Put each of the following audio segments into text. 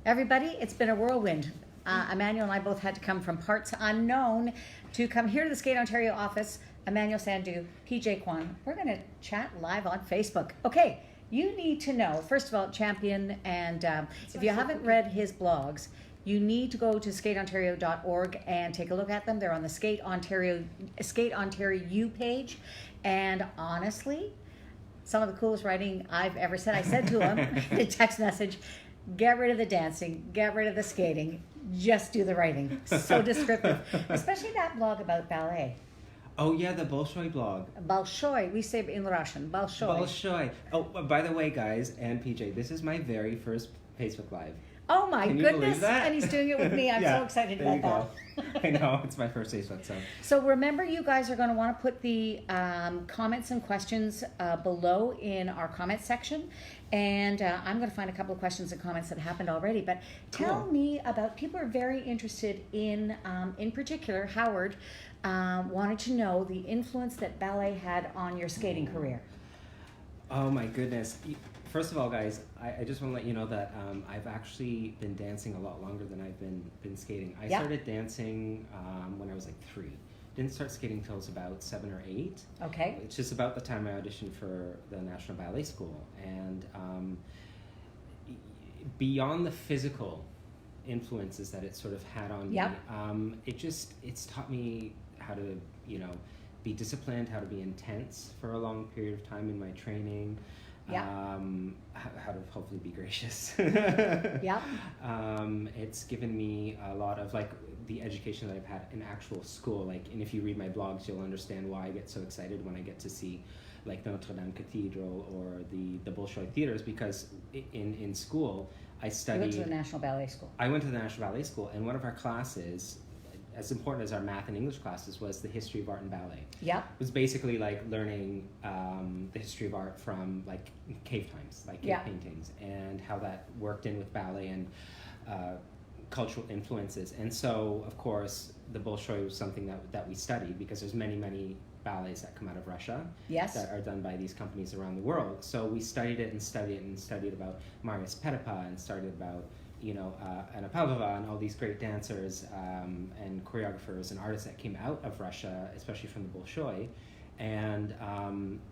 Everybody, it's been a whirlwind. Emanuel and I both had to come from parts unknown to come here to the Skate Ontario office. Emanuel Sandhu, Pj Kwong. We're going to chat live on Facebook. Okay, you need to know, first of all, Champion, and if you haven't read his blogs, you need to go to skateontario.org and take a look at them. They're on the Skate Ontario U page. And honestly, some of the coolest writing I've ever said. I said to him in a text message, get rid of the dancing, get rid of the skating, just do the writing. So descriptive. Especially that blog about ballet. Oh yeah, the Bolshoi blog. Bolshoi, we say in Russian, Bolshoi. Bolshoi. Oh, by the way, guys, and PJ, this is my very first Facebook Live. Oh my Can you goodness! believe that? And he's doing it with me. I'm so excited about that. I know, it's my first Facebook. So remember, you guys are going to want to put the comments and questions below in our comment section. And I'm going to find a couple of questions and comments that happened already. But tell me about, people are very interested in particular, Howard wanted to know the influence that ballet had on your skating career. Oh my goodness. First of all, guys, I just want to let you know that I've actually been dancing a lot longer than I've been skating. I started dancing when I was like 3. Didn't start skating until I was about 7 or 8. Okay. Which is about the time I auditioned for the National Ballet School. And beyond the physical influences that it sort of had on me, it's taught me how to, be disciplined, how to be intense for a long period of time in my training. How to hopefully be gracious. It's given me a lot of the education that I've had in actual school. And if you read my blogs, you'll understand why I get so excited when I get to see the Notre Dame Cathedral or the Bolshoi theaters, because in school I studied. You went to the National Ballet School. I went to the National Ballet School, and one of our classes, as important as our math and English classes, was the history of art and ballet. It was basically learning the history of art from cave times, cave paintings, and how that worked in with ballet and cultural influences. And so, of course, the Bolshoi was something that we studied, because there's many ballets that come out of Russia that are done by these companies around the world. So we studied it and studied about Marius Petipa, and studied about Anna Pavlova, and all these great dancers and choreographers and artists that came out of Russia, especially from the Bolshoi. And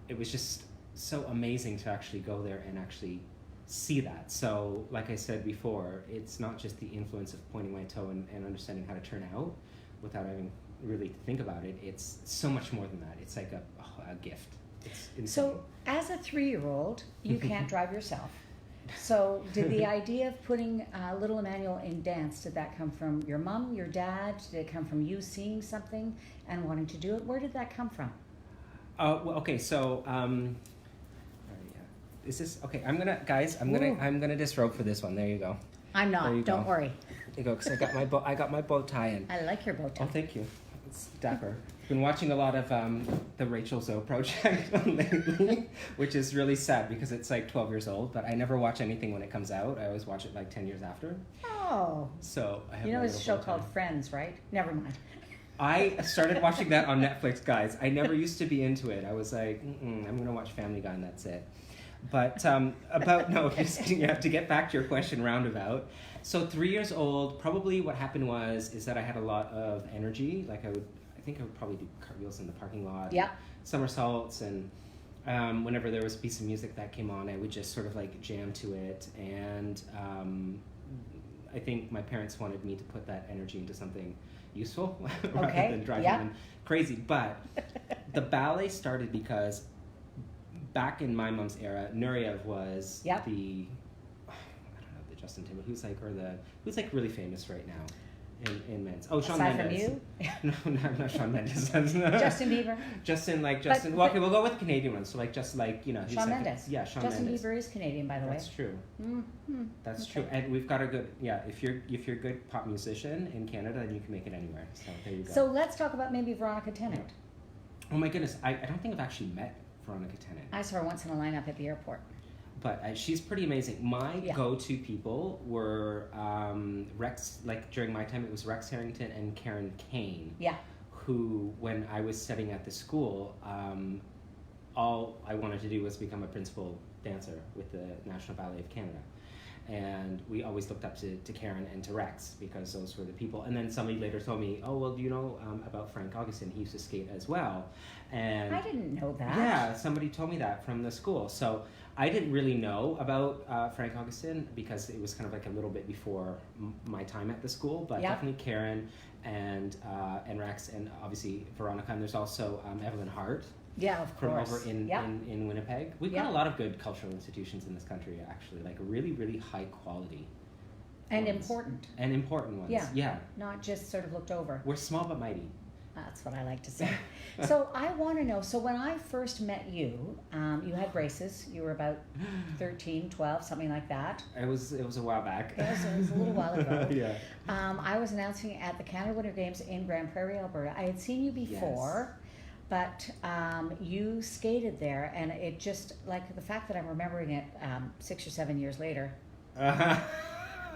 it was just so amazing to actually go there and actually see that. So, like I said before, it's not just the influence of pointing my toe and understanding how to turn out without having really to think about it. It's so much more than that. It's like a gift. It's insane. So, as a 3-year-old, you can't drive yourself. So did the idea of putting little Emanuel in dance, did that come from your mom, your dad? Did it come from you seeing something and wanting to do it? Where did that come from? Well, okay, so is this okay? I'm gonna disrobe for this one. There you go. I'm not. Don't worry. There you go, because I got my bow tie in. I like your bow tie. Oh, thank you. It's dapper. Been watching a lot of the Rachel Zoe project lately, which is really sad because it's 12 years old, but I never watch anything when it comes out. I always watch it 10 years after. Oh. So I have there's a show called Friends, right? Never mind. I started watching that on Netflix, guys. I never used to be into it. I was like, I'm going to watch Family Guy and that's it. But to get back to your question roundabout. So 3 years old, probably what happened is that I had a lot of energy. I think I would probably do cartwheels in the parking lot, somersaults, and whenever there was a piece of music that came on, I would just sort of jam to it. And I think my parents wanted me to put that energy into something useful rather than driving them crazy. But the ballet started because back in my mom's era, Nureyev was the Justin Timberlake, who's really famous right now. In men's. Oh, Shawn Aside Mendes. From you? No, not Shawn Mendes. Justin Bieber. Justin. Well, okay, we'll go with Canadian ones. So he's Shawn Mendes. Yeah, Shawn Justin Mendes. Bieber is Canadian, by the way. That's true. Mm-hmm. That's true. And we've got a good. Yeah, if you're a good pop musician in Canada, then you can make it anywhere. So there you go. So let's talk about maybe Veronica Tennant. Oh my goodness, I don't think I've actually met Veronica Tennant. I saw her once in a lineup at the airport. But she's pretty amazing. My go-to people were Rex, during my time, it was Rex Harrington and Karen Kane. Yeah. Who, when I was studying at the school, all I wanted to do was become a principal dancer with the National Ballet of Canada. And we always looked up to Karen and to Rex because those were the people. And then somebody later told me, oh, well, do you know about Frank Augustin? He used to skate as well. And I didn't know that. Yeah, somebody told me that from the school. So I didn't really know about Frank Augustin because it was kind of like a little bit before my time at the school. But definitely Karen and Rex and obviously Veronica. And there's also Evelyn Hart. Yeah, of course. From over in Winnipeg. We've got a lot of good cultural institutions in this country, actually, like really, really high quality. And ones. important. And important ones. Yeah. Not just sort of looked over. We're small but mighty. That's what I like to say. So I want to know, so when I first met you, you had braces. You were about 13, 12, something like that. It was a while back. It was a little while ago. Yeah. I was announcing at the Canada Winter Games in Grand Prairie, Alberta. I had seen you before. Yes. But you skated there, and it just, like the fact that I'm remembering it 6 or 7 years later. You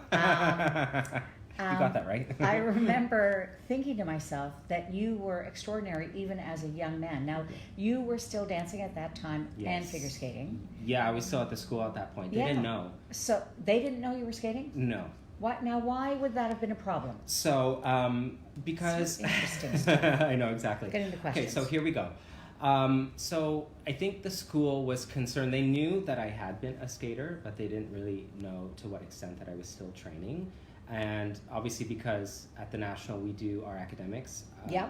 got that right. I remember thinking to myself that you were extraordinary even as a young man. Now, you were still dancing at that time and figure skating. Yeah, I was still at the school at that point. They didn't know. So they didn't know you were skating? No. What? Now, why would that have been a problem? So, because... So interesting stuff. I know, exactly. Get into questions. Okay, so here we go. So I think the school was concerned. They knew that I had been a skater, but they didn't really know to what extent that I was still training. And obviously because at the National we do our academics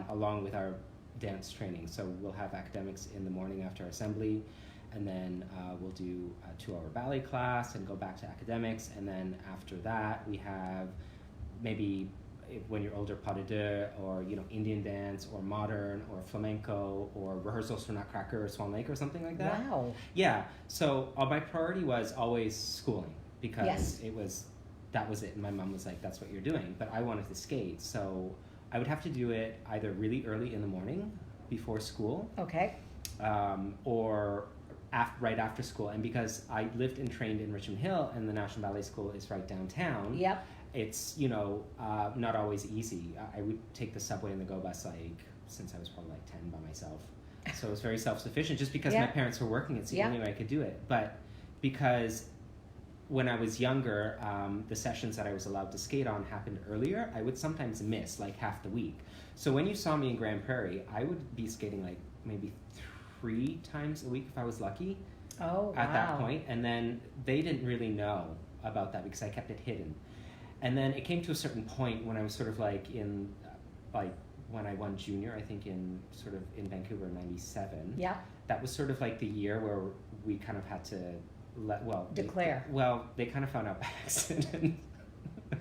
along with our dance training. So we'll have academics in the morning after assembly, and then we'll do a 2-hour ballet class and go back to academics. And then after that we have maybe, when you're older, pas de deux, or Indian dance, or modern, or flamenco, or rehearsals for Nutcracker or Swan Lake or something like that. Wow. Yeah. So my priority was always schooling because that was it. And my mom was like, that's what you're doing. But I wanted to skate. So I would have to do it either really early in the morning before school. Okay. Or right after school. And because I lived and trained in Richmond Hill and the National Ballet School is right downtown. Yep. It's, not always easy. I would take the subway and the go bus since I was probably 10 by myself. So it was very self-sufficient just because my parents were working. It's the only way I could do it. But because when I was younger, the sessions that I was allowed to skate on happened earlier, I would sometimes miss half the week. So when you saw me in Grand Prairie, I would be skating maybe 3 times a week if I was lucky. Oh, wow. At that point. And then they didn't really know about that because I kept it hidden. And then it came to a certain point when I was sort of in when I won junior, I think in Vancouver in 97. Yeah. That was sort of the year where we kind of had to declare. They kind of found out by accident.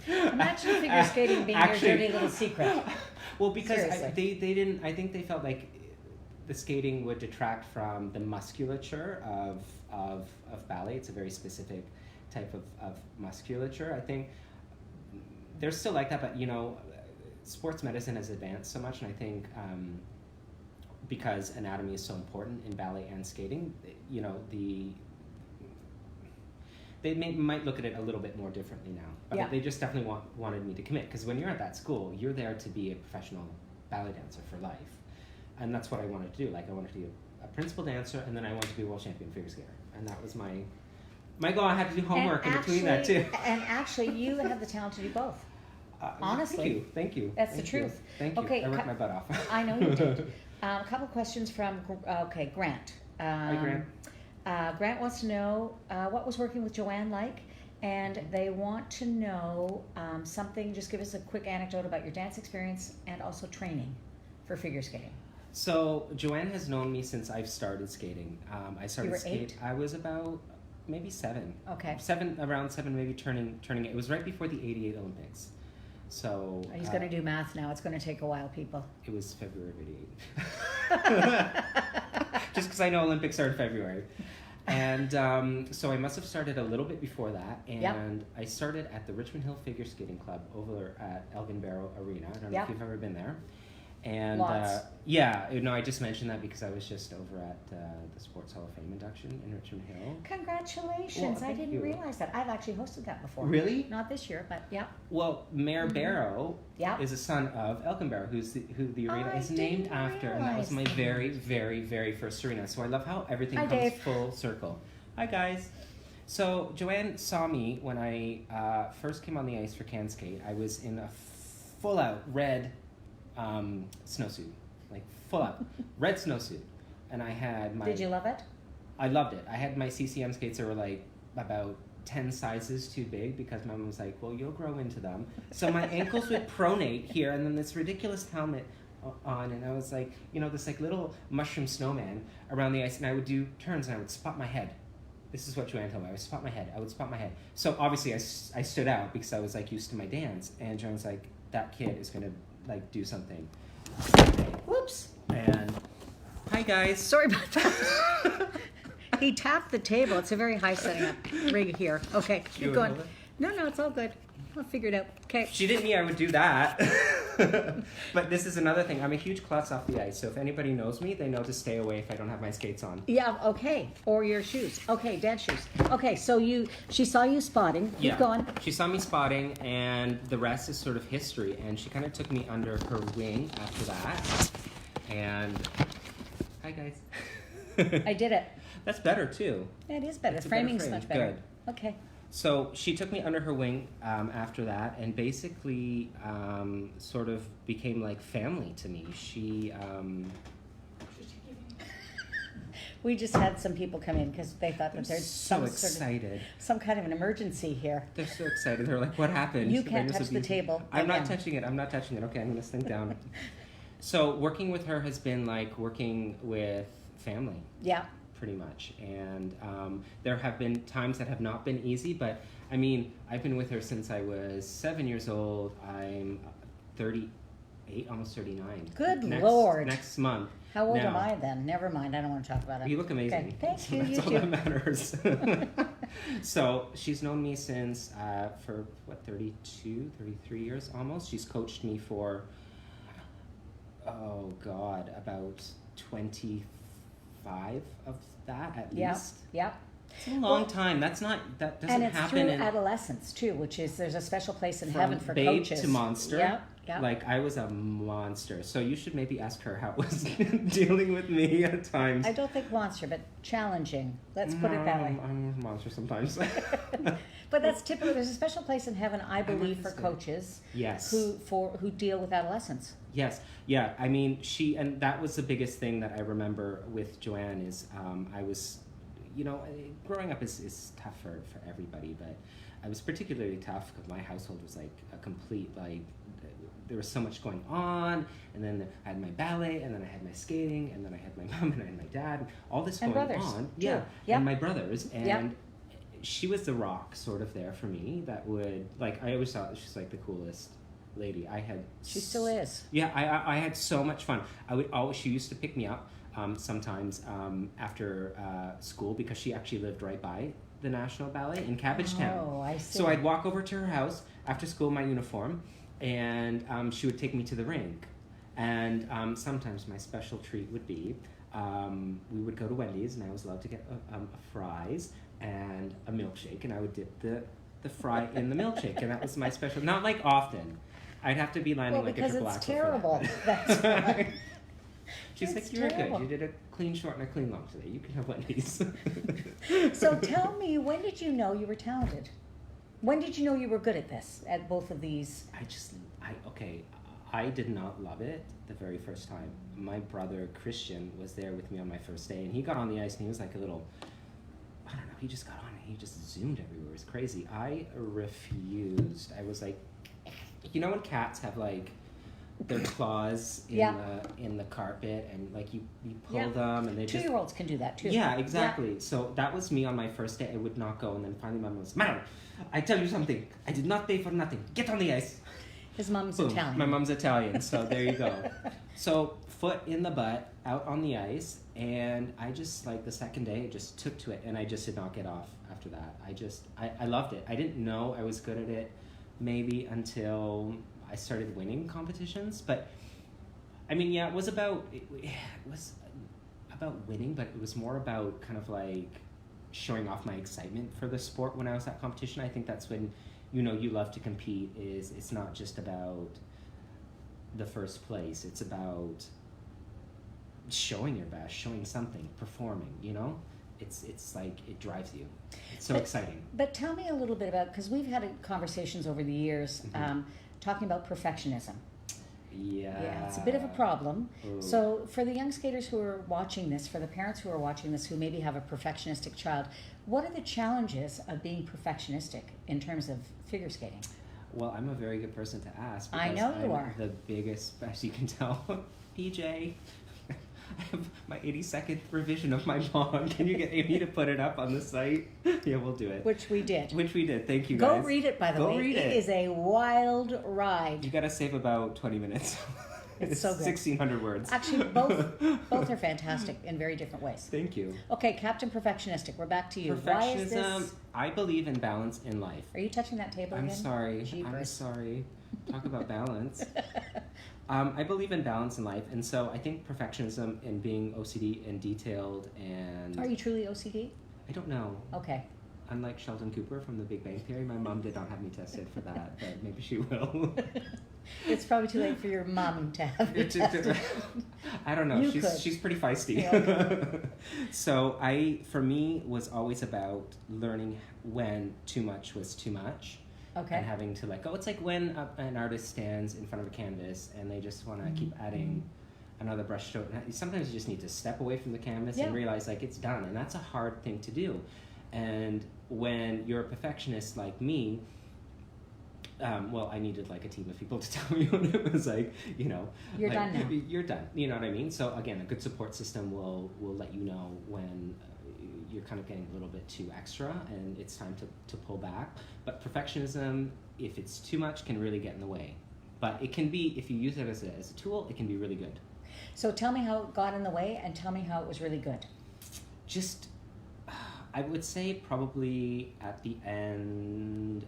Imagine figure skating being your dirty little secret. Well, because they didn't. I think they felt like the skating would detract from the musculature of ballet. It's a very specific type of musculature. I think they're still like that, but sports medicine has advanced so much, and I think because anatomy is so important in ballet and skating, they might look at it a little bit more differently now. But they just definitely wanted me to commit, because when you're at that school, you're there to be a professional ballet dancer for life. And that's what I wanted to do. I wanted to be a principal dancer, and then I wanted to be a world champion figure skater. And that was my goal. I had to do homework in between that too. And actually, you have the talent to do both. Honestly. Thank you. That's the truth. Thank you. Okay, I worked my butt off. I know you did. A couple of questions from, Grant. Hi, Grant. Grant wants to know what was working with Joanne like, and they want to know something. Just give us a quick anecdote about your dance experience and also training for figure skating. So Joanne has known me since I've started skating. I started You were skate. 8? I was about maybe 7. Okay. Around 7, maybe turning. It was right before the '88 Olympics. So he's going to do math now. It's going to take a while, people. It was February of '88. Just because I know Olympics are in February. And so I must have started a little bit before that. And I started at the Richmond Hill Figure Skating Club over at Elkin Arena. I don't know if you've ever been there. And I just mentioned that because I was just over at the Sports Hall of Fame induction in Richmond Hill. Congratulations. Well, I didn't realize that. I've actually hosted that before. Really? Not this year, but yeah. Well, Mayor Barrow is a son of Elkin Barrow, who the arena is named after. And that was my very, very, very first arena. So I love how everything comes full circle. Hi, guys. So Joanne saw me when I first came on the ice for can skate. I was in a full out red snowsuit, like full out red snowsuit, and I had my. Did you love it? I loved it. I had my CCM skates that were like about 10 sizes too big because my mom was like, well, you'll grow into them. So my ankles would pronate here, and then this ridiculous helmet on, and I was like, you know, this like little mushroom snowman around the ice, and I would do turns and I would spot my head. This is what Joanne told me. I would spot my head. So obviously I stood out because I was like used to my dance, and Joanne was like, that kid is gonna like do something. Whoops. And hi guys. Sorry about that. He tapped the table. It's a very high setting up rig here. Okay, keep going. No, it's all good. I'll figure it out. Okay. She didn't mean I would do that. But this is another thing. I'm a huge klutz off the ice, so if anybody knows me, they know to stay away if I don't have my skates on. Yeah, okay. Or your shoes. Okay, dance shoes. Okay, so she saw you spotting. Keep going. She saw me spotting, and the rest is sort of history, and she kind of took me under her wing after that. And hi guys. I did it. That's better too. Yeah, it is better. Framing's much better. Good. Okay. So she took me under her wing after that, and basically sort of became like family to me. She. We just had some people come in because they thought that there's so excited. Some kind of an emergency here. They're so excited. They're like, "What happened?" You can't touch the table. I'm not touching it. Okay, I'm gonna sink down. So working with her has been like working with family. Yeah. Pretty much, and there have been times that have not been easy, but I mean, I've been with her since I was 7 years old. I'm 38, almost 39. Good Lord. Next month. How old am I then? Never mind, I don't want to talk about it. You look amazing. Okay. Thank you. That's all that matters. So she's known me since, for 32, 33 years almost. She's coached me for, about 25 of that at least. Yeah. It's a long time. That doesn't happen. And it's through adolescence too, which is there's a special place in heaven for babe coaches. To monster. Yeah. Like I was a monster. So you should maybe ask her how it was dealing with me at times. I don't think monster, but challenging. Let's put it that way. I'm a monster sometimes. But that's typical. There's a special place in heaven, I believe, for coaches. Yes. Who deal with adolescents. Yes. Yeah. I mean, and that was the biggest thing that I remember with Joanne is I was, growing up is tough for everybody, but I was particularly tough because my household was like a complete, there was so much going on, and then I had my ballet, and then I had my skating, and then I had my mom, and I had my dad, and all this going on. Yeah. And my brothers, and she was the rock sort of there for me that would, I always thought she's like the coolest lady. She still is. Yeah, I had so much fun. She used to pick me up sometimes after school because she actually lived right by the National Ballet in Cabbagetown. Oh, I see. So I'd walk over to her house after school in my uniform, and she would take me to the rink. And sometimes my special treat would be we would go to Wendy's, and I was allowed to get a fries and a milkshake, and I would dip the fry in the milkshake, and that was my special. Not like often. I'd have to be landing like a triple axel. Well, because it's terrible. That's why. She's like, you're good. You did a clean short and a clean long today. You can have Wendy's. So tell me, when did you know you were talented? When did you know you were good at this, at both of these? I did not love it the very first time. My brother, Christian, was there with me on my first day, and he got on the ice, and he was like a little, I don't know, he just got on and he just zoomed everywhere. It was crazy. I refused. I was like, when cats have like their claws in the carpet, and like you pull them, and they 2-year-olds can do that too. Yeah, exactly. Yeah. So that was me on my first day. I would not go, and then finally my mom was, "Madam, I tell you something. I did not pay for nothing. Get on the ice." His mom's Boom. Italian. My mom's Italian, so there you go. So foot in the butt, out on the ice, and I just the second day just took to it, and I just did not get off after that. I loved it. I didn't know I was good at it maybe until I started winning competitions, but I mean, it was about winning, but it was more about kind of like showing off my excitement for the sport when I was at competition. I think that's when you love to compete. It's not just about the first place. It's about showing your best, showing something, performing. it's like it drives you. It's so exciting. But tell me a little bit about, because we've had conversations over the years talking about perfectionism. Yeah, it's a bit of a problem. Ooh. So for the young skaters who are watching this, for the parents who are watching this who maybe have a perfectionistic child, what are the challenges of being perfectionistic in terms of figure skating? Well, I'm a very good person to ask. I know you are. The biggest, as you can tell, PJ. I have my 82nd revision of my blog. Can you get Amy to put it up on the site? Yeah, we'll do it. Which we did. Thank you, guys. Go read it, by the way. Read it. It is a wild ride. You got to save about 20 minutes. It's so good. 1,600 words. Actually, both are fantastic in very different ways. Thank you. Okay, Captain Perfectionistic, we're back to you. Perfectionism. Why is this? I believe in balance in life. Are you touching that table again? I'm sorry. Jeepers. I'm sorry. Talk about balance. I believe in balance in life, and so I think perfectionism and being OCD and detailed and... Are you truly OCD? I don't know. Okay. Unlike Sheldon Cooper from The Big Bang Theory, my mom did not have me tested for that, but maybe she will. It's probably too late for your mom to have you tested. I don't know. She's pretty feisty. Yeah, okay. So for me, was always about learning when too much was too much. Okay. And having to let go. It's like when an artist stands in front of a canvas and they just want to keep adding another brush stroke. Sometimes you just need to step away from the canvas and realize like it's done, and that's a hard thing to do. And when you're a perfectionist like me, well, I needed like a team of people to tell me when it was like, you're like, done now. You're done. You know what I mean? So again, a good support system will let you know when you're kind of getting a little bit too extra and it's time to pull back. But perfectionism, if it's too much, can really get in the way. But it can be, if you use it as a tool, it can be really good. So tell me how it got in the way and tell me how it was really good. Just, I would say probably at the end,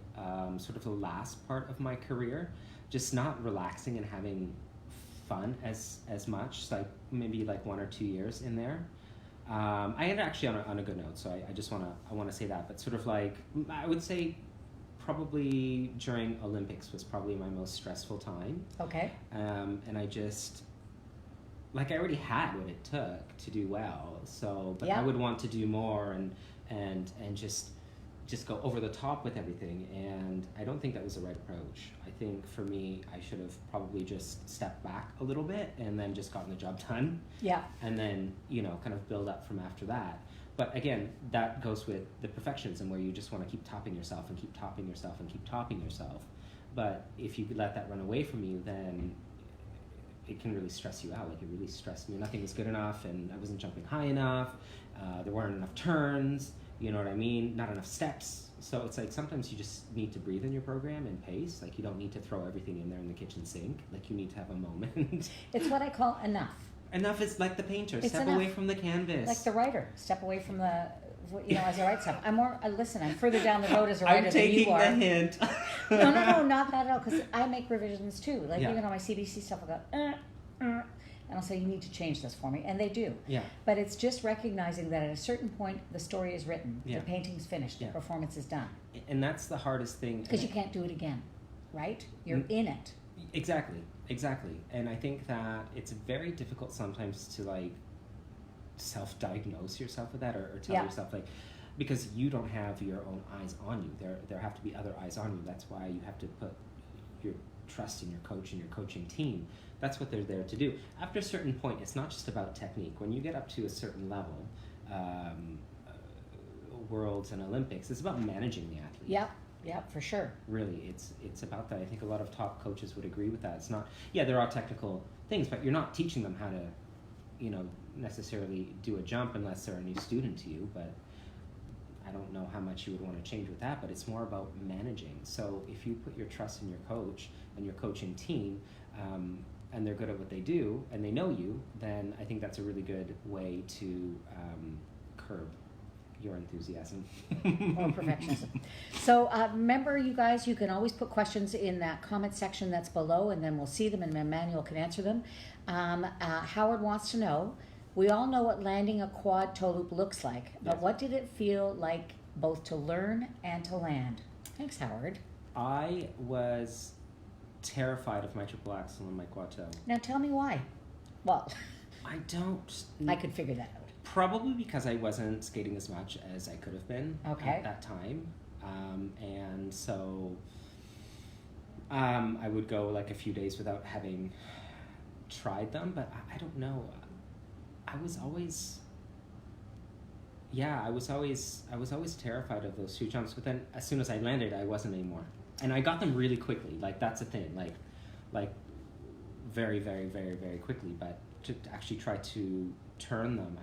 sort of the last part of my career, just not relaxing and having fun as much, like maybe like 1 or 2 years in there. I ended actually on a good note, so I just want to say that. But sort of like, I would say probably during Olympics was probably my most stressful time. Okay. And I just, like, I already had what it took to do well, so, but I would want to do more and just go over the top with everything, and I don't think that was the right approach. I think for me, I should have probably just stepped back a little bit and then just gotten the job done. Yeah. And then, kind of build up from after that. But again, that goes with the perfectionism where you just want to keep topping yourself and keep topping yourself and keep topping yourself. But if you let that run away from you, then it can really stress you out. Like, it really stressed me. Nothing was good enough, and I wasn't jumping high enough. There weren't enough turns. You know what I mean? Not enough steps. So it's like sometimes you just need to breathe in your program and pace. Like, you don't need to throw everything in there in the kitchen sink. Like, you need to have a moment. It's what I call enough. Enough is like the painter. It's step enough. Away from the canvas. Like the writer. Step away from the, as I write stuff. I'm more, listen, I'm further down the road as a writer than you are. I'm taking the hint. No, not that at all. Because I make revisions too. Like, even on my CBC stuff, I'll go, and I'll say, you need to change this for me. And they do. Yeah. But it's just recognizing that at a certain point, the story is written, the painting's finished, the performance is done. And that's the hardest thing. Because you can't do it again, right? You're in it. Exactly. And I think that it's very difficult sometimes to, like, self-diagnose yourself with that or tell yourself, like, because you don't have your own eyes on you. There have to be other eyes on you. That's why you have to put your trust in your coach and your coaching team. That's what they're there to do. After a certain point, it's not just about technique. When you get up to a certain level, Worlds and Olympics, it's about managing the athlete. Yeah, for sure. Really, it's about that. I think a lot of top coaches would agree with that. It's not, there are technical things, but you're not teaching them how to, necessarily do a jump unless they're a new student to you, but I don't know how much you would want to change with that, but it's more about managing. So if you put your trust in your coach and your coaching team, and they're good at what they do, and they know you, then I think that's a really good way to curb your enthusiasm. Or perfectionism. So remember, you guys, you can always put questions in that comment section that's below, and then we'll see them and Emanuel can answer them. Howard wants to know, we all know what landing a quad toe loop looks like, but what did it feel like both to learn and to land? Thanks, Howard. I was terrified of my triple axel and my quad toe. Now tell me why. Well, I don't. I could figure that out. Probably because I wasn't skating as much as I could have been at that time. And so I would go like a few days without having tried them, but I don't know. I was always terrified of those 2 jumps, but then as soon as I landed, I wasn't anymore. And I got them really quickly. Like, that's the thing. Like very, very, very, very quickly. But to actually try to turn them,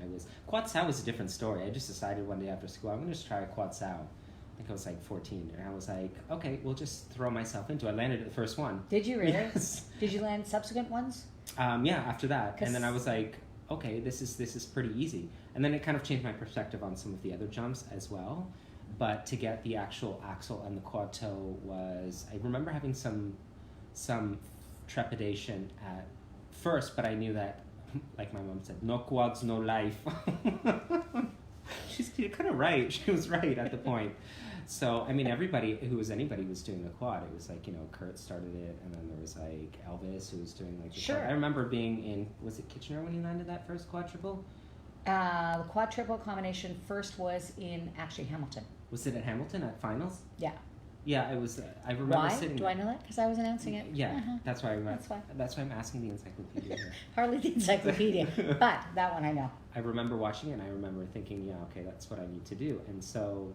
quad sao was a different story. I just decided one day after school, I'm going to just try a quad sao. I think I was like 14, and I was like, okay, we'll just throw myself into it. I landed at the first one. Did you really? Yes. Did you land subsequent ones? Yeah, after that. And then I was like, okay, this is pretty easy. And then it kind of changed my perspective on some of the other jumps as well. But to get the actual axel and the quad toe I remember having some trepidation at first, but I knew that, like my mom said, no quads, no life. She's kind of right. She was right at the point. So, I mean, anybody was doing the quad. It was like, Kurt started it, and then there was like Elvis who was doing like the Sure. quad. I remember being in, was it Kitchener when he landed that first quad triple? The quad triple combination first was in actually Hamilton. Was it at Hamilton at finals? Yeah. Yeah, it was. I remember Why? sitting. Do I know that? Because I was announcing it. Yeah, Uh-huh. that's why I remember. That's why. That's why I'm asking the encyclopedia here. Hardly the encyclopedia, but that one I know. I remember watching it, and I remember thinking, yeah, okay, that's what I need to do, and so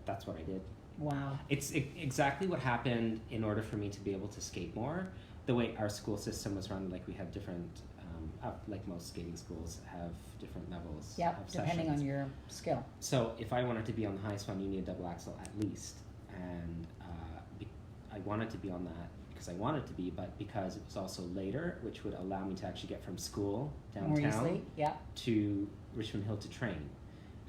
that's what I did. Wow. It's exactly what happened in order for me to be able to skate more. The way our school system was run, like we had different, like most skating schools have different levels. Yep, of depending sessions. on your skill. So if I wanted to be on the highest one, you need a double axel at least, and I wanted to be on that because I wanted to be, but because it was also later, which would allow me to actually get from school More downtown easily, yeah. to Richmond Hill to train.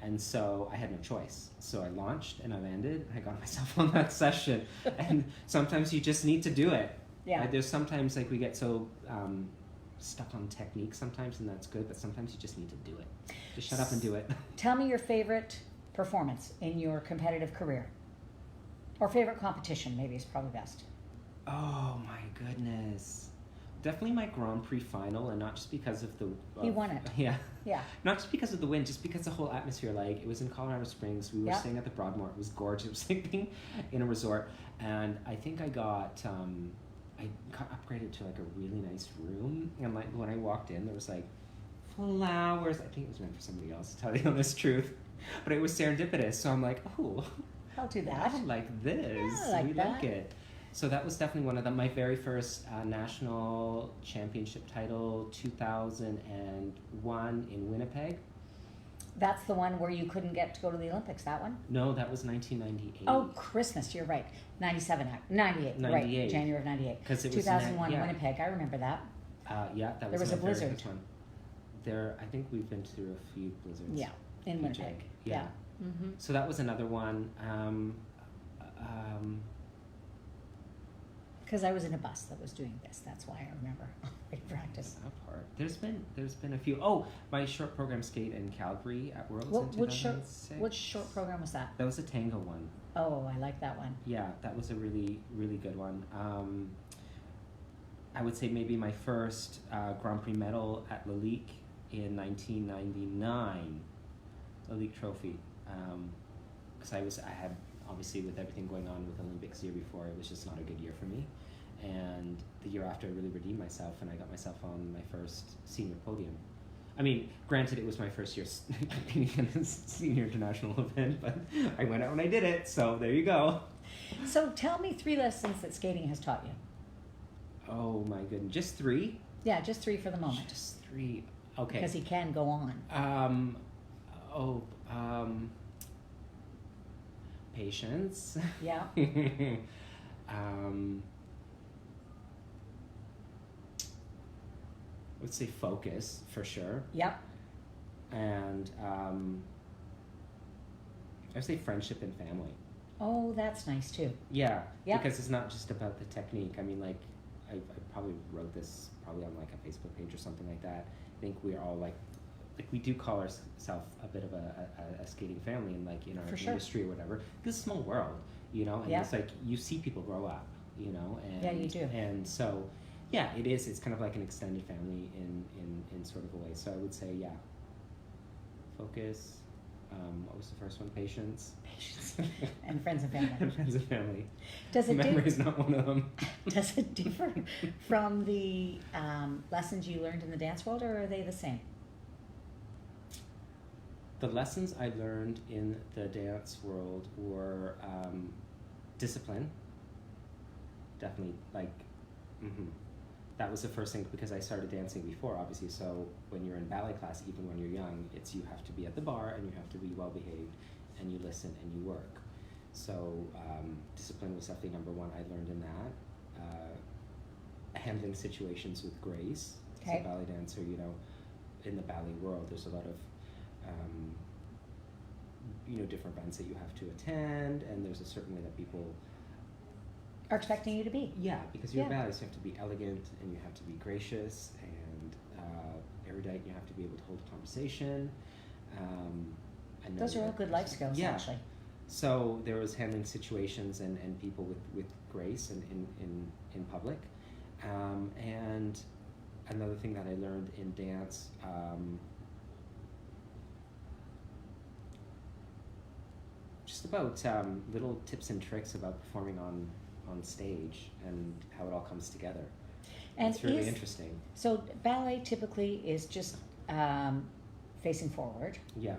And so I had no choice. So I launched and I landed and I got myself on that session. And sometimes you just need to do it. Yeah. There's sometimes like we get so stuck on technique sometimes, and that's good, but sometimes you just need to do it. Just shut up and do it. Tell me your favorite performance in your competitive career. Or favorite competition, maybe is probably best. Oh my goodness. Definitely my Grand Prix final, and not just because of the... He won it. Yeah. Yeah. Not just because of the win, just because the whole atmosphere, like, it was in Colorado Springs, we were staying at the Broadmoor, it was gorgeous, it was like being in a resort, and I think I got upgraded to like a really nice room, and like when I walked in, there was like flowers. I think it was meant for somebody else, to tell you the honest truth, but it was serendipitous, so I'm like, oh, I'll do that. I like this. Yeah, I like we that. like it. So that was definitely one of them. My very first national championship title, 2001 in Winnipeg. That's the one where you couldn't get to go to the Olympics, that one? No, that was 1998. Oh, Christmas, you're right. 98, 98. right, January of 98. 'Cause it was 2001 yeah. Winnipeg, I remember that. Yeah, that There was my a very blizzard. first one. I think we've been through a few blizzards. Yeah, in PJ. Winnipeg. Yeah. Mm-hmm. So that was another one. Because I was in a bus that was doing this. That's why I remember. I practiced. That part. There's been a few. Oh, my short program skate in Calgary at Worlds in Which short 2006. Which short program was that? That was a tango one. Oh, I like that one. Yeah, that was a really, really good one. I would say maybe my first Grand Prix medal at Lalique in 1999, Lalique Trophy. Because I had, obviously with everything going on with Olympics the year before, it was just not a good year for me. And the year after I really redeemed myself, and I got myself on my first senior podium. I mean, granted, it was my first year competing in a senior international event, but I went out and I did it, so there you go. So tell me 3 lessons that skating has taught you. Oh my goodness, just 3? Yeah, just 3 for the moment. Just 3, okay. Because he can go on. Patience. Yeah. I would say focus, for sure. Yep. And I would say friendship and family. Oh, that's nice too. Yeah, Yep. because it's not just about the technique. I mean, like, I probably wrote this probably on like a Facebook page or something like that. I think we're all like we do call ourselves a bit of a skating family, and like in our industry or whatever. It's a small world, you know, and it's like you see people grow up, you know, and yeah, you do. And so Yeah, it is. It's kind of like an extended family in sort of a way. So I would say, yeah, focus. What was the first one? Patience. Patience. And friends and family. And friends and family. Does it Memory is not one of them. Does it differ from the lessons you learned in the dance world, or are they the same? The lessons I learned in the dance world were discipline. Definitely, like, that was the first thing, because I started dancing before, obviously. So when you're in ballet class, even when you're young, it's you have to be at the bar and you have to be well behaved, and you listen and you work. So discipline was definitely number one. I learned in that. Handling situations with grace. Okay. As a ballet dancer, you know, in the ballet world, there's a lot of you know, different events that you have to attend, and there's a certain way that people Are expecting you to be. Yeah, because you're Yeah. ballet, so you have to be elegant and you have to be gracious and erudite. You have to be able to hold a conversation. Those are all good life skills, Yeah. actually. So there was handling situations and people with grace and in public. And another thing that I learned in dance, just about little tips and tricks about performing on stage and how it all comes together. And it's really interesting. So ballet typically is just facing forward. Yeah.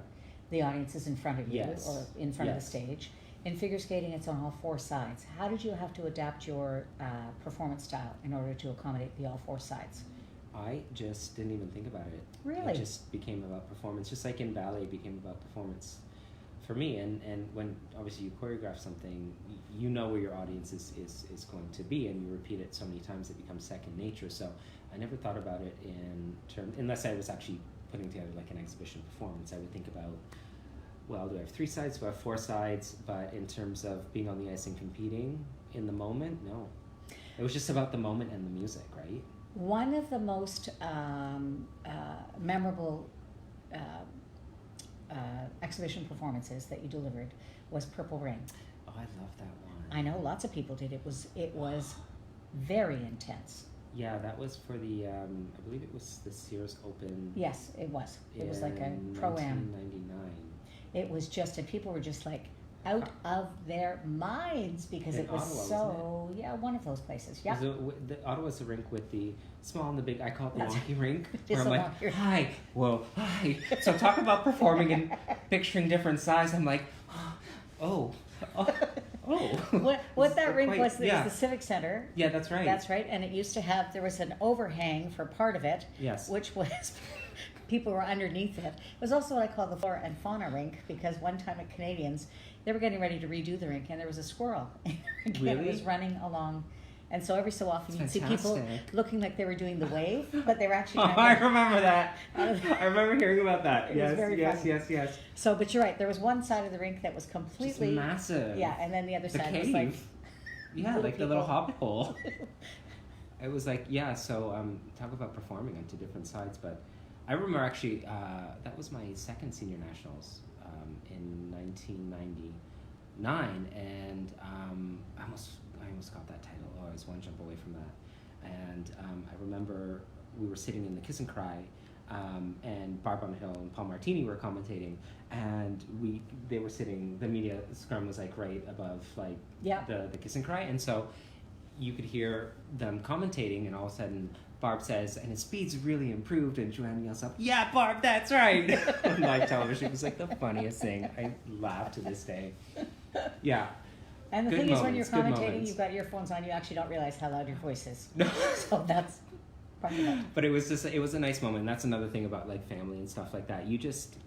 The audience is in front of you, Yes. or in front of the Yes. stage. In figure skating, it's on all four sides. How did you have to adapt your performance style in order to accommodate the all four sides? I just didn't even think about it. Really? It just became about performance. Just like in ballet, it became about performance for me. And when obviously you choreograph something, you know where your audience is going to be, and you repeat it so many times it becomes second nature. So I never thought about it in terms, unless I was actually putting together like an exhibition performance. I would think about, well, do I have 3 sides? Do I have 4 sides? But in terms of being on the ice and competing in the moment, no. It was just about the moment and the music, right? One of the most memorable exhibition performances that you delivered was Purple Rain. Oh, I love that one. I know lots of people did. It was very intense. Yeah, that was for the, I believe it was the Sears Open. Yes, it was. It was like a pro-am. 1999. It was just, and people were just like out of their minds because In it was Ottawa, so, yeah, one of those places. Yeah. The Ottawa's the rink with the small and the big. I call it the That's wonky rink. It's Where I'm a like, wonky- hi, whoa, hi. So talk about performing and picturing different size. I'm like, oh. What that rink Quite- was, it yeah. was the Civic Center. Yeah, that's right. That's right. And it used to have, there was an overhang for part of it. Yes. Which was, people were underneath it. It was also what I call the flora and fauna rink, because one time at Canadians, they were getting ready to redo the rink, and there was a squirrel. Really? It was running along. And so every so often That's you'd see people fantastic. looking like they were doing the wave, but they were actually Oh, trying I to... remember that. I remember hearing about that. It was Yes, very yes, funny. yes, yes. So, but you're right, there was one side of the rink that was completely... Just massive. Yeah, and then the other The side cave. was like... Yeah, little like the little people. hobbit hole. It was like, yeah, so talk about performing on 2 different sides. But I remember actually, that was my second senior nationals in 1999. And I almost got that title. Oh, I was one jump away from that. And I remember we were sitting in the Kiss and Cry, and Barb Underhill and Paul Martini were commentating, and they were sitting, the media scrum was like right above like Yeah. the Kiss and Cry, and so you could hear them commentating, and all of a sudden Barb says, and his speed's really improved, and Joanne yells up, "Yeah, Barb, that's right!" on live television. It was like the funniest thing. I laugh to this day. Yeah. And the Good thing is, when you're moments, good commentating, moments. you've got earphones on, you actually don't realize how loud your voice is. No. So that's part of it. But it was a nice moment. And that's another thing about like family and stuff like that. You just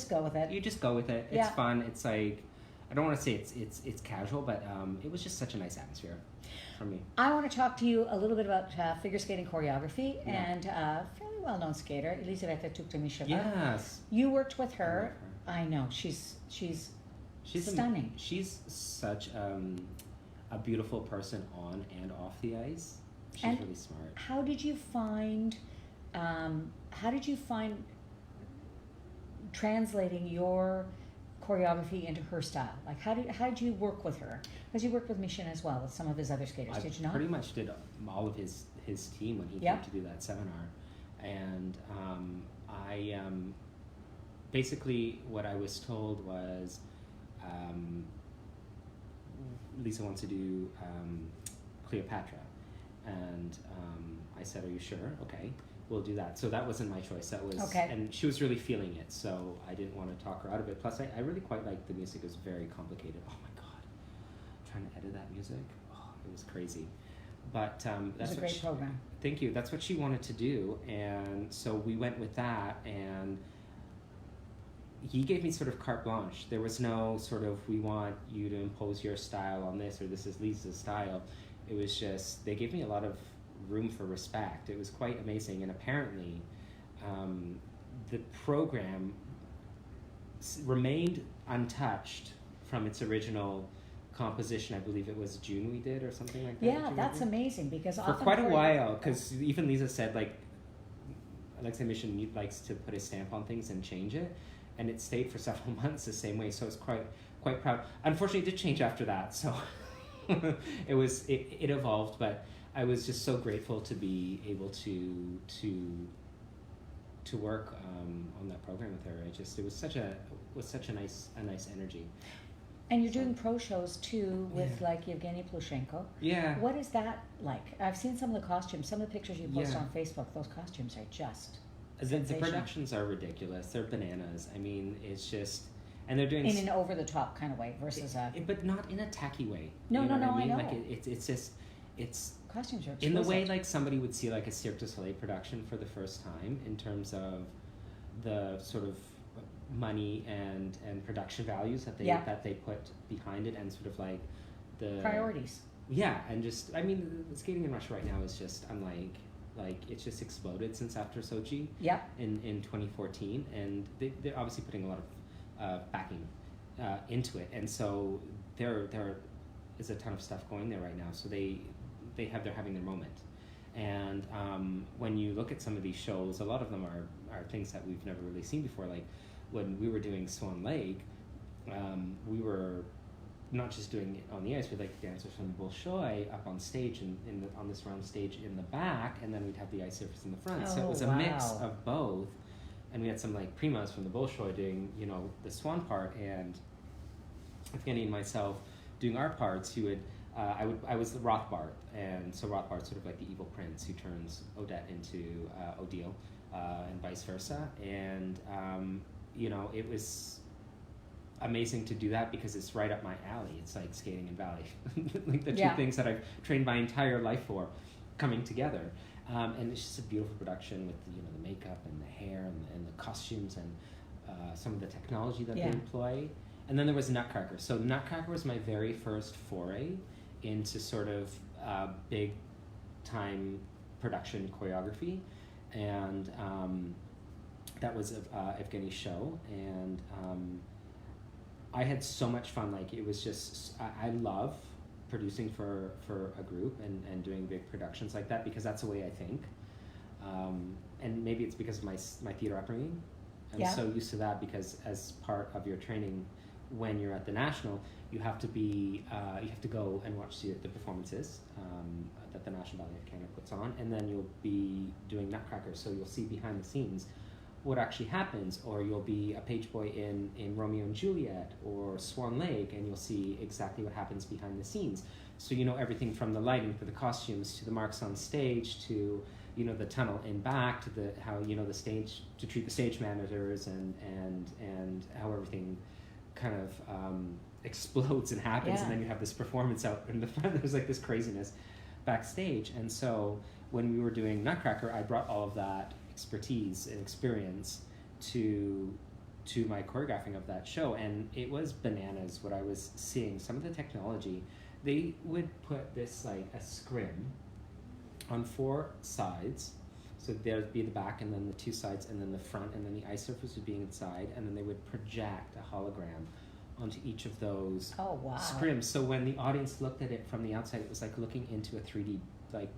go with it. go with it. It's Yeah. fun. It's like, I don't want to say it's casual, but it was just such a nice atmosphere for me. I want to talk to you a little bit about figure skating choreography Yeah. and a fairly well-known skater, Elisabetta Tuktamisheva. Yes. You worked with her. I love I know. She's She's stunning. She's such a beautiful person on and off the ice. She's And really smart. How did you find translating your choreography into her style? Like, how did you work with her? Because you worked with Chen as well, with some of his other skaters, did you not? Pretty much did all of his team when he came to do that seminar. And I basically what I was told was Lisa wants to do Cleopatra. And I said, are you sure? Okay, we'll do that. So that wasn't my choice. That was, and she was really feeling it, so I didn't want to talk her out of it. Plus, I really quite liked the music. It was very complicated. Oh my God, trying to edit that music, it was crazy. But that's a great program. Thank you. That's what she wanted to do, and so we went with that. And he gave me sort of carte blanche. There was no sort of, we want you to impose your style on this, or this is Lisa's style. It was just, they gave me a lot of room for respect. It was quite amazing. And apparently the program remained untouched from its original composition. I believe it was June we did, or something like that. Yeah, that's amazing, because for quite a while, because even Lisa said, like, Alexei Mission likes to put a stamp on things and change it, and it stayed for several months the same way, so it's quite proud. Unfortunately, it did change after that, so it evolved, but I was just so grateful to be able to work on that program with her. It was such a nice energy. And you're doing pro shows too with like Yevgeny Plushenko. Yeah. What is that like? I've seen some of the costumes, some of the pictures you post on Facebook. Those costumes are just the productions are ridiculous. They're bananas. I mean, it's just, and they're doing in an over the top kind of way versus but not in a tacky way. No, you know no, what I mean? I know. Like it's just costumes are exquisite. in the way like somebody would see like a Cirque du Soleil production for the first time, in terms of the sort of money and production values that they put behind it, and sort of like the priorities. Yeah, and just, I mean, the skating in Russia right now is just, I'm like it's just exploded since after Sochi. Yep. In 2014, and they're obviously putting a lot of backing into it, and so there is a ton of stuff going there right now. So they're having their moment. And when you look at some of these shows, a lot of them are things that we've never really seen before. Like when we were doing Swan Lake, we were not just doing it on the ice, but like dancers from Bolshoi up on stage and on this round stage in the back, and then we'd have the ice surface in the front. So it was a mix of both. And we had some like primas from the Bolshoi doing, the Swan part, and Evgeny and myself doing our parts. You would I was the Rothbart, and so Rothbart's sort of like the evil prince who turns Odette into Odile, and vice versa. And it was amazing to do that because it's right up my alley. It's like skating and ballet, like the two things that I've trained my entire life for, coming together. And it's just a beautiful production with the makeup and the hair and the costumes and some of the technology that they employ. And then there was Nutcracker. So Nutcracker was my very first foray into sort of big time production choreography, and that was Evgeny's show, and I had so much fun. Like, it was just, I love producing for a group and doing big productions like that, because that's the way I think, and maybe it's because of my theater upbringing. I'm so used to that, because as part of your training when you're at the National, you have to go and watch the performances that the National Ballet of Canada puts on, and then you'll be doing Nutcracker, so you'll see behind the scenes what actually happens, or you'll be a page boy in Romeo and Juliet or Swan Lake, and you'll see exactly what happens behind the scenes. So you know everything from the lighting for the costumes to the marks on stage to the tunnel in back to how the stage, to treat the stage managers and how everything kind of explodes and happens, and then you have this performance out in the front. There's like this craziness backstage. And so when we were doing Nutcracker, I brought all of that expertise and experience to my choreographing of that show, and it was bananas what I was seeing. Some of the technology, they would put this like a scrim on 4 sides, so there'd be the back and then the 2 sides and then the front, and then the ice surface would be inside, and then they would project a hologram onto each of those scrims. So when the audience looked at it from the outside, it was like looking into a 3D like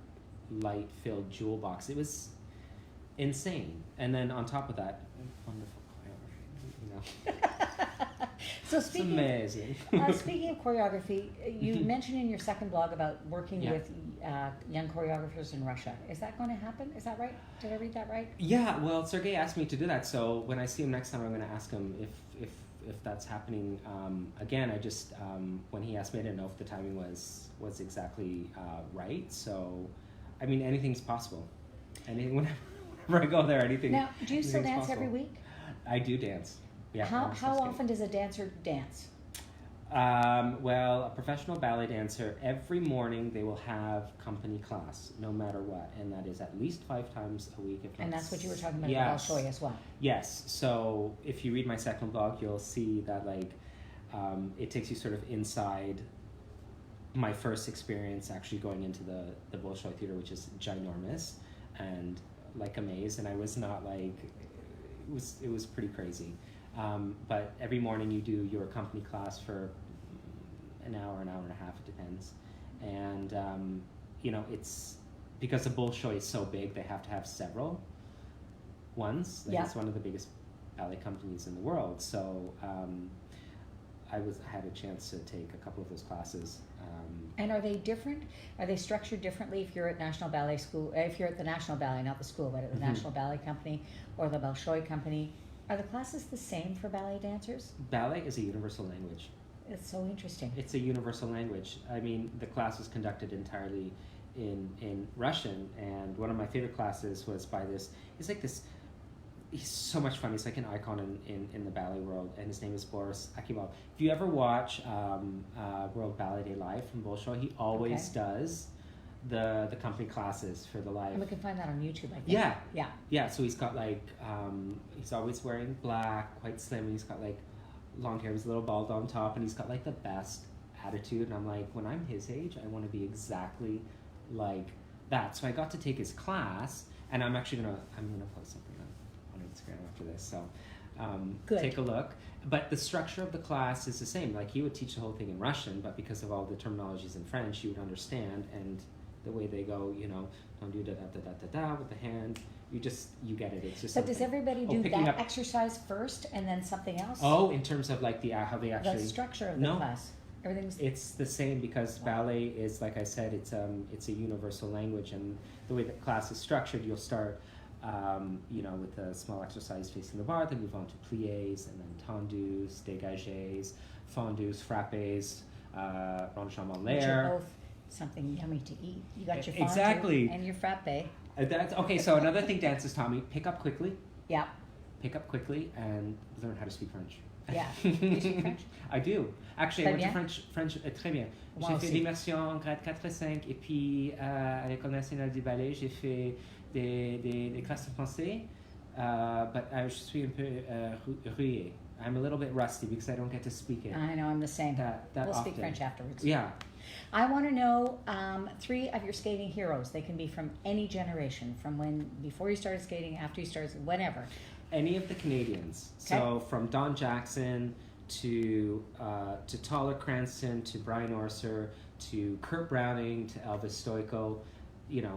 light-filled jewel box. It was insane. And then on top of that, wonderful choreography, So It's amazing. speaking of choreography, you mentioned in your second blog about working with young choreographers in Russia. Is that going to happen? Is that right? Did I read that right? Yeah, well, Sergey asked me to do that, so when I see him next time, I'm going to ask him if that's happening. Again, I just when he asked me, I didn't know if the timing was exactly right. So, I mean, anything's possible. Anything whenever I go there, anything. Now, do you still dance possible. every week? I do dance. Yeah. How often does a dancer dance? Well, a professional ballet dancer, every morning they will have company class, no matter what, and that is at least 5 times a week. If and that's what you were talking about. Yes. I'll show you as well. Yes. So if you read my second blog, you'll see that it takes you sort of inside my first experience actually going into the Bolshoi Theater, which is ginormous and like a maze, and I was not like it was pretty crazy. But every morning you do your company class for an hour and a half, it depends. And, it's because the Bolshoi is so big, they have to have several ones. It's one of the biggest ballet companies in the world. So I had a chance to take a couple of those classes. And are they different? Are they structured differently if you're at National Ballet School, if you're at the National Ballet, not the school, but at the National Ballet Company or the Bolshoi Company? Are the classes the same for ballet dancers? Ballet is a universal language. It's so interesting. It's a universal language. I mean, the class was conducted entirely in Russian, and one of my favorite classes was by this, he's so much fun. He's like an icon in the ballet world, and his name is Boris Akimov. If you ever watch World Ballet Day Live from Bolshoi, he always does the company classes for the live. And we can find that on YouTube, I think. Yeah. So he's got he's always wearing black, quite slim, and he's got long hair. He's a little bald on top, and he's got the best attitude. And I'm like, when I'm his age, I want to be exactly like that. So I got to take his class, and I'm actually gonna post something on Instagram after this. So take a look. But the structure of the class is the same. He would teach the whole thing in Russian, but because of all the terminologies in French, you would understand. And the way they go, don't do da da da da da with the hand. You get it. It's just. But does everybody do that exercise first and then something else? Oh, in terms of how they actually. The structure of the class. It's the same because ballet is, like I said, it's a universal language, and the way the class is structured, you'll start, with a small exercise facing the bar, then move on to pliés, and then tendus, dégagés, fondus, frappés, rondechambon en l'air. Something yummy to eat. You got your fondue and your frappe. That's okay. So another thing dancers taught me: pick up quickly. Yeah. Pick up quickly and learn how to speak French. Yeah. Do you speak French? I do. Actually, I went to French très bien. J'ai fait l'immersion en grade 4 et 5, et puis à l'École nationale du ballet, j'ai fait des classes de français, but je suis un peu rouillé. I'm a little bit rusty because I don't get to speak it. I know, I'm the same. We'll often. speak French afterwards. Yeah. I want to know 3 of your skating heroes. They can be from any generation, from before you started skating, after you started, whenever. Any of the Canadians. Okay. So from Don Jackson to Tyler Cranston to Brian Orser to Kurt Browning to Elvis Stoico,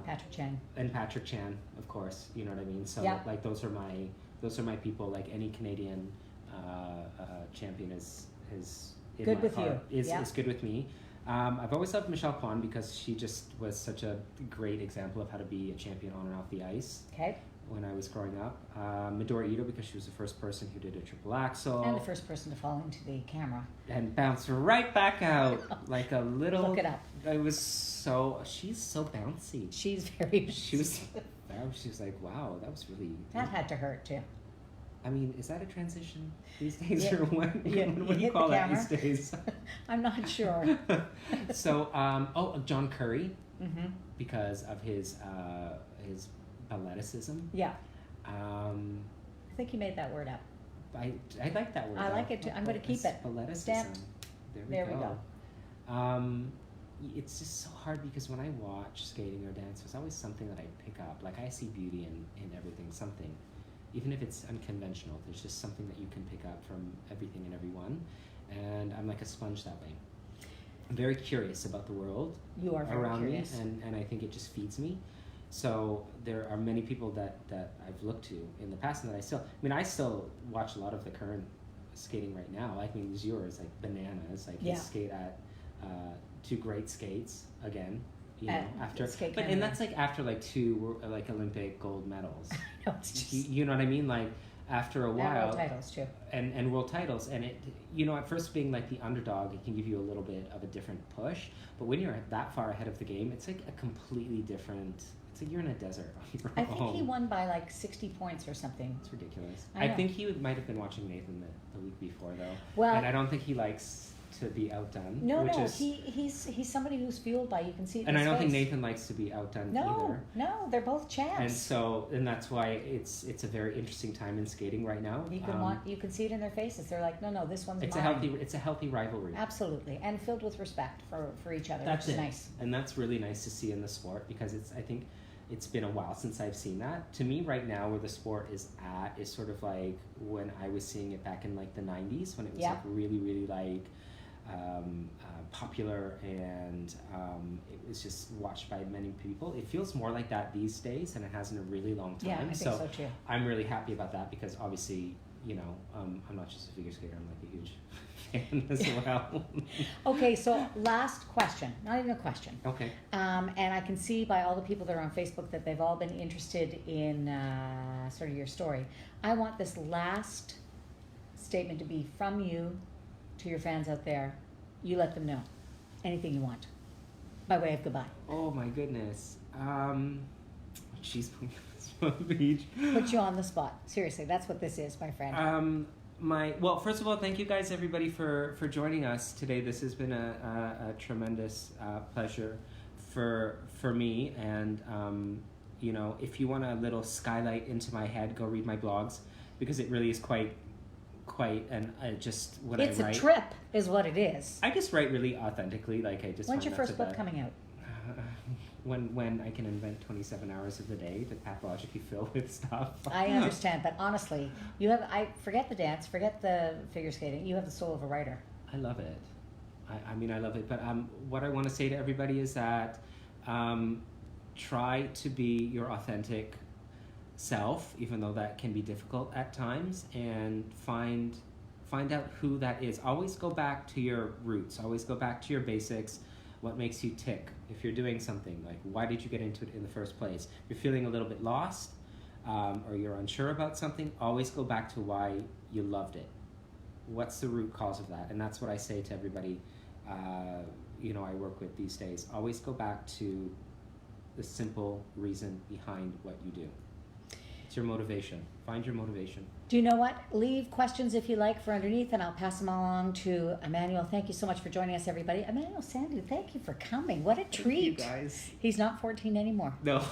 Patrick Chen. And Patrick Chan, of course. You know what I mean? So those are my people. Any Canadian champion is in good my with heart, you. Is good with me. I've always loved Michelle Kwan because she just was such a great example of how to be a champion on and off the ice. Okay. When I was growing up, Midori Ito because she was the first person who did a triple axel and the first person to fall into the camera and bounce right back out like a little. Look it up. She's so bouncy. She's very. She was like, wow, that was really. That had to hurt too. I mean, is that a transition these days, or what do you call that these days? I'm not sure. So, John Curry, because of his baleticism. Yeah. I think you made that word up. I like that word. I like it too. I'm going to keep it. Baleticism. Stamped. There we go. It's just so hard because when I watch skating or dance, there's always something that I pick up. I see beauty in everything, something. Even if it's unconventional, there's just something that you can pick up from everything and everyone. And I'm like a sponge that way. I'm very curious about the world around me, and I think it just feeds me. So there are many people that I've looked to in the past and that I still watch a lot of the current skating right now. Like, I mean, Youre is like bananas. Like, Yeah. you skate at 2 great skates again. You know, after, Skate but Canada. and that's like after like 2 like Olympic gold medals. No, it's just You know what I mean? Like, after a while, world titles too. and world titles, and it, you know, at first being like the underdog, it can give you a little bit of a different push. But when you're that far ahead of the game, it's like a completely different. It's like you're in a desert on your I think own. he won by like 60 points or something. It's ridiculous. I know. think he might have been watching Nathan the week before though. Well, and I don't think he likes to be outdone. no, which no, is, he's somebody who's fueled by, you can see it in and I his don't think face. Nathan likes to be outdone No, either. no, they're both champs. And that's why it's a very interesting time in skating right now. You can see it in their faces. They're like, no, this one's it's mine. it's a healthy rivalry. Absolutely, and filled with respect for each other, That's which is it. nice. And that's really nice to see in the sport, because I think it's been a while since I've seen that. To me, right now, where the sport is at is sort of like when I was seeing it back in like the 90s, when it was like really, really like popular, and it was just watched by many people. It feels more like that these days than it has in a really long time. Yeah, I think so too. I'm really happy about that, because obviously, you know, I'm not just a figure skater, I'm like a huge fan as well. Okay, so last question, not even a question. Okay. And I can see by all the people that are on Facebook that they've all been interested in sort of your story. I want this last statement to be from you to your fans out there. You let them know anything you want by way of goodbye. Oh my goodness. She's putting us on the beach. Put you on the spot. Seriously, that's what this is, my friend. Well, first of all, thank you guys, everybody, for joining us today. This has been a tremendous pleasure for me. And you know, if you want a little skylight into my head, go read my blogs, because it really is quite and just what it's I write. It's a trip, is what it is. I just write really authentically. Like, I just. When's your first book coming out? When I can invent 27 hours of the day to pathologically fill with stuff. I understand, but honestly, I forget the dance, forget the figure skating. You have the soul of a writer. I love it. I mean, I love it. But what I want to say to everybody is that try to be your authentic self, even though that can be difficult at times, and find out who that is. Always go back to your roots. Always go back to your basics. What makes you tick? If you're doing something, like, why did you get into it in the first place? If you're feeling a little bit lost, or you're unsure about something, always go back to why you loved it. What's the root cause of that? And that's what I say to everybody you know, I work with these days. Always go back to the simple reason behind what you do. It's your motivation. Find your motivation. Do you know what? Leave questions if you like for underneath, and I'll pass them along to Emanuel. Thank you so much for joining us, everybody. Emanuel Sandhu, thank you for coming. What a treat. Thank you, guys. He's not 14 anymore. No.